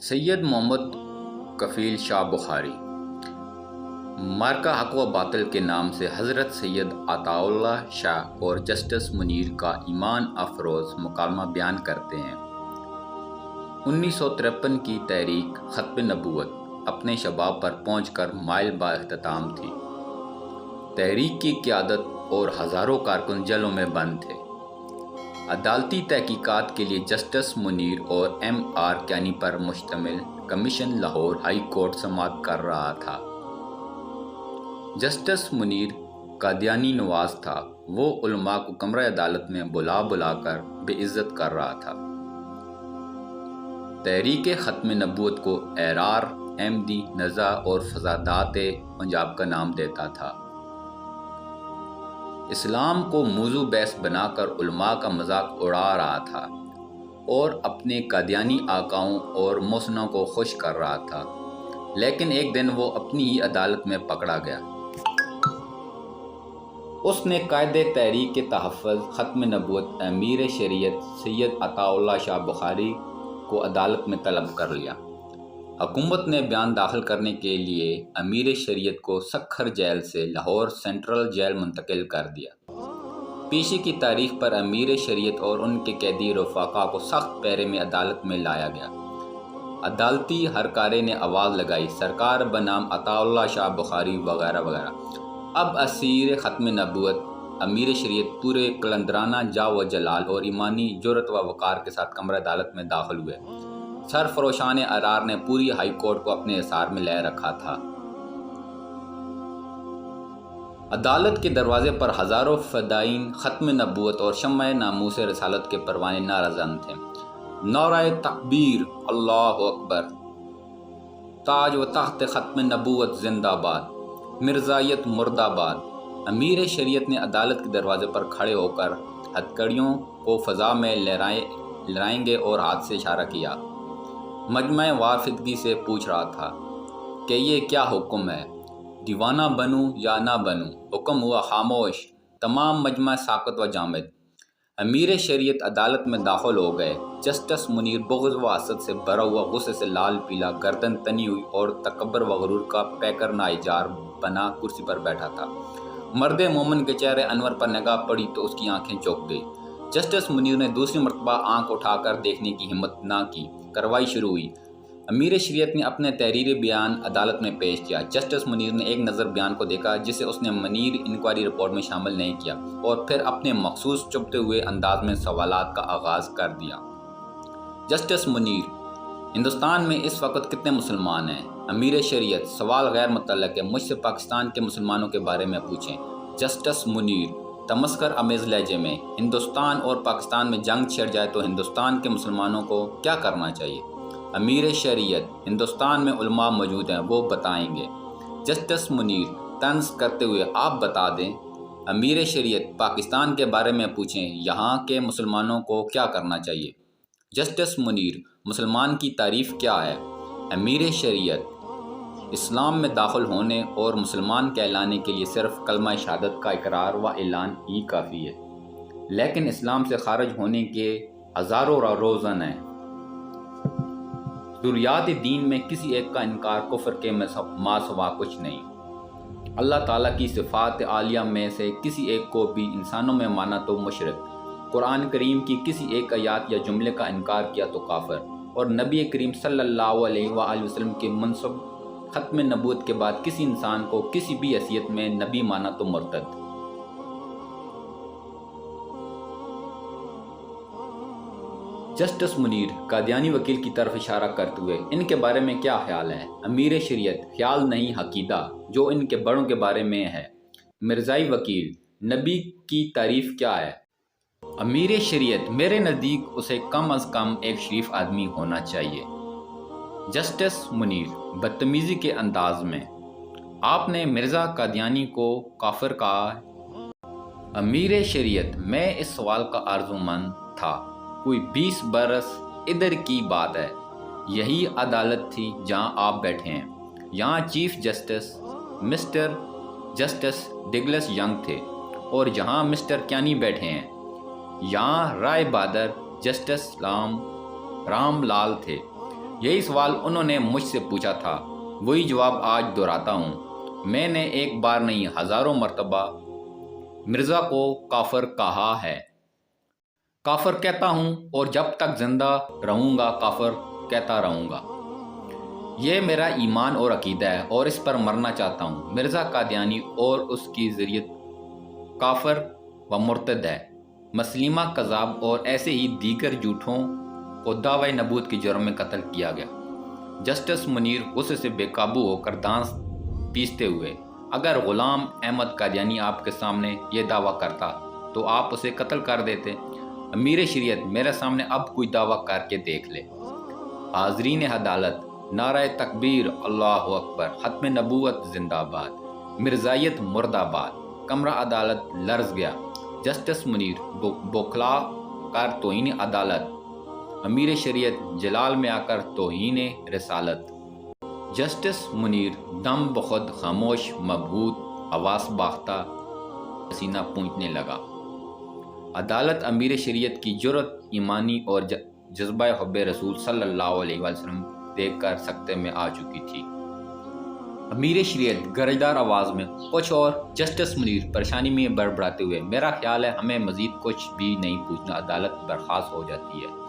سید محمد کفیل شاہ بخاری مارکہ حق و باطل کے نام سے حضرت سید عطا اللہ شاہ اور جسٹس منیر کا ایمان افروز مکالمہ بیان کرتے ہیں۔ 1953 کی تحریک ختم نبوت اپنے شباب پر پہنچ کر مائل با اختتام تھی۔ تحریک کی قیادت اور ہزاروں کارکن جیلوں میں بند تھے۔ عدالتی تحقیقات کے لیے جسٹس منیر اور M.R. کینی پر مشتمل کمیشن لاہور ہائی کورٹ سماعت کر رہا تھا۔ جسٹس منیر قادیانی نواز تھا۔ وہ علماء کو کمرہ عدالت میں بلا کر بے عزت کر رہا تھا۔ تحریک ختم نبوت کو احرار احمدی نزا اور فسادات پنجاب کا نام دیتا تھا۔ اسلام کو موضوع بحث بنا کر علماء کا مذاق اڑا رہا تھا اور اپنے قادیانی آقاؤں اور محسنوں کو خوش کر رہا تھا، لیکن ایک دن وہ اپنی ہی عدالت میں پکڑا گیا۔ اس نے قائد تحریک کے تحفظ ختم نبوت امیر شریعت سید عطا اللہ شاہ بخاری کو عدالت میں طلب کر لیا۔ حکومت نے بیان داخل کرنے کے لیے امیر شریعت کو سکھر جیل سے لاہور سینٹرل جیل منتقل کر دیا۔ پیشی کی تاریخ پر امیر شریعت اور ان کے قیدی رفقا کو سخت پیرے میں عدالت میں لایا گیا۔ عدالتی ہرکارے نے آواز لگائی، سرکار بنام عطا اللہ شاہ بخاری وغیرہ وغیرہ۔ اب اسیر ختم نبوت امیر شریعت پورے قلندرانہ جا و جلال اور ایمانی جرأت و وقار کے ساتھ کمرہ عدالت میں داخل ہوئے۔ سرفروشان احرار نے پوری ہائی کورٹ کو اپنے حصار میں لے رکھا تھا۔ عدالت کے دروازے پر ہزاروں فدائین ختم نبوت اور شمع ناموس رسالت کے پروانے نعرہ تھے۔ نعرہ تکبیر، اللہ اکبر، تاج و تخت ختم نبوت زندہ باد، مرزائیت مرد آباد۔ امیر شریعت نے عدالت کے دروازے پر کھڑے ہو کر ہتھکڑیوں کو فضا میں لہرائیں گے اور ہاتھ سے اشارہ کیا۔ مجمع وافدگی سے پوچھ رہا تھا کہ یہ کیا حکم ہے، دیوانہ بنوں یا نہ بنوں؟ حکم ہوا خاموش۔ تمام مجمع ساکت و جامد۔ امیر شریعت عدالت میں داخل ہو گئے۔ جسٹس منیر بغض و حسد سے بھرا ہوا غصے سے لال پیلا، گردن تنی ہوئی اور تکبر و غرور کا پیکر ناہجار بنا کرسی پر بیٹھا تھا۔ مرد مومن کے چہرے انور پر نگاہ پڑی تو اس کی آنکھیں چونک گئی۔ جسٹس منیر نے دوسری مرتبہ آنکھ اٹھا کر دیکھنے کی ہمت نہ کی۔ کارروائی شروع ہوئی۔ امیر شریعت نے اپنے تحریری بیان عدالت میں پیش کیا۔ جسٹس منیر نے ایک نظر بیان کو دیکھا جسے اس نے منیر انکوائری رپورٹ میں شامل نہیں کیا، اور پھر اپنے مخصوص چبھتے ہوئے انداز میں سوالات کا آغاز کر دیا۔ جسٹس منیر: ہندوستان میں اس وقت کتنے مسلمان ہیں؟ امیر شریعت: سوال غیر متعلق ہے، مجھ سے پاکستان کے مسلمانوں کے بارے میں پوچھیں۔ جسٹس منیر تمسخر آمیز لہجے میں: ہندوستان اور پاکستان میں جنگ چھڑ جائے تو ہندوستان کے مسلمانوں کو کیا کرنا چاہیے؟ امیر شریعت: ہندوستان میں علماء موجود ہیں، وہ بتائیں گے۔ جسٹس منیر طنز کرتے ہوئے: آپ بتا دیں۔ امیر شریعت: پاکستان کے بارے میں پوچھیں، یہاں کے مسلمانوں کو کیا کرنا چاہیے؟ جسٹس منیر: مسلمان کی تعریف کیا ہے؟ امیر شریعت: اسلام میں داخل ہونے اور مسلمان کہلانے کے لیے صرف کلمہ شہادت کا اقرار و اعلان ہی کافی ہے، لیکن اسلام سے خارج ہونے کے ہزاروں روزن ہیں۔ ضروریات دین میں کسی ایک کا انکار کفر کے ماسوا کچھ نہیں۔ اللہ تعالیٰ کی صفات عالیہ میں سے کسی ایک کو بھی انسانوں میں مانا تو مشرک، قرآن کریم کی کسی ایک آیات یا جملے کا انکار کیا تو کافر، اور نبی کریم صلی اللہ علیہ وآلہ وسلم کے منصب ختم نبوت کے بعد کسی انسان کو کسی بھی حیثیت میں نبی مانا تو مرتد۔ جسٹس منیر قادیانی وکیل کی طرف اشارہ کرتے ہوئے: ان کے بارے میں کیا خیال ہے؟ امیر شریعت: خیال نہیں، عقیدہ جو ان کے بڑوں کے بارے میں ہے۔ مرزائی وکیل: نبی کی تعریف کیا ہے؟ امیر شریعت: میرے نزدیک اسے کم از کم ایک شریف آدمی ہونا چاہیے۔ جسٹس منیر بدتمیزی کے انداز میں: آپ نے مرزا قادیانی کو کافر کہا ہے؟ امیر شریعت: میں اس سوال کا آرزومند تھا۔ کوئی 20 برس ادھر کی بات ہے، یہی عدالت تھی جہاں آپ بیٹھے ہیں۔ یہاں chief justice mister justice Douglas Young تھے، اور جہاں مسٹر کیانی بیٹھے ہیں یہاں رائے بہادر جسٹس رام لال تھے۔ یہی سوال انہوں نے مجھ سے پوچھا تھا، وہی جواب آج دہراتا ہوں۔ میں نے ایک بار نہیں ہزاروں مرتبہ مرزا کو کافر کہا ہے، کافر کہتا ہوں اور جب تک زندہ رہوں گا کافر کہتا رہوں گا۔ یہ میرا ایمان اور عقیدہ ہے اور اس پر مرنا چاہتا ہوں۔ مرزا قادیانی اور اس کی ذریت کافر و مرتد ہے، مسلمہ کذاب اور ایسے ہی دیگر جھوٹوں کو دعوی نبوت کے جرم میں قتل کیا گیا۔ جسٹس منیر غصے سے بے قابو ہو کر دانت پیستے ہوئے، اگر غلام احمد قادیانی آپ کے سامنے یہ دعویٰ کرتا تو آپ اسے قتل کر دیتے۔ امیر شریعت میرے سامنے اب کوئی دعویٰ کر کے دیکھ لے۔ حاضرین عدالت، نعرہ تکبیر، اللہ اکبر، ختم نبوت زندہ باد، مرزائیت مرد آباد۔ کمرہ عدالت لرز گیا۔ جسٹس منیر بوکھلا کر توہین عدالت، امیر شریعت جلال میں آ کر توہین رسالت۔ جسٹس منیر دم بخود خاموش، مبہوت، حواس باختہ، پسینہ پونچھنے لگا۔ عدالت امیر شریعت کی جرأت ایمانی اور جذبہ حب رسول صلی اللہ علیہ وسلم دیکھ کر سکتے میں آ چکی تھی۔ امیر شریعت گرجدار آواز میں کچھ اور، جسٹس منیر پریشانی میں بڑبڑاتے ہوئے، میرا خیال ہے ہمیں مزید کچھ بھی نہیں پوچھنا، عدالت برخاست ہو جاتی ہے۔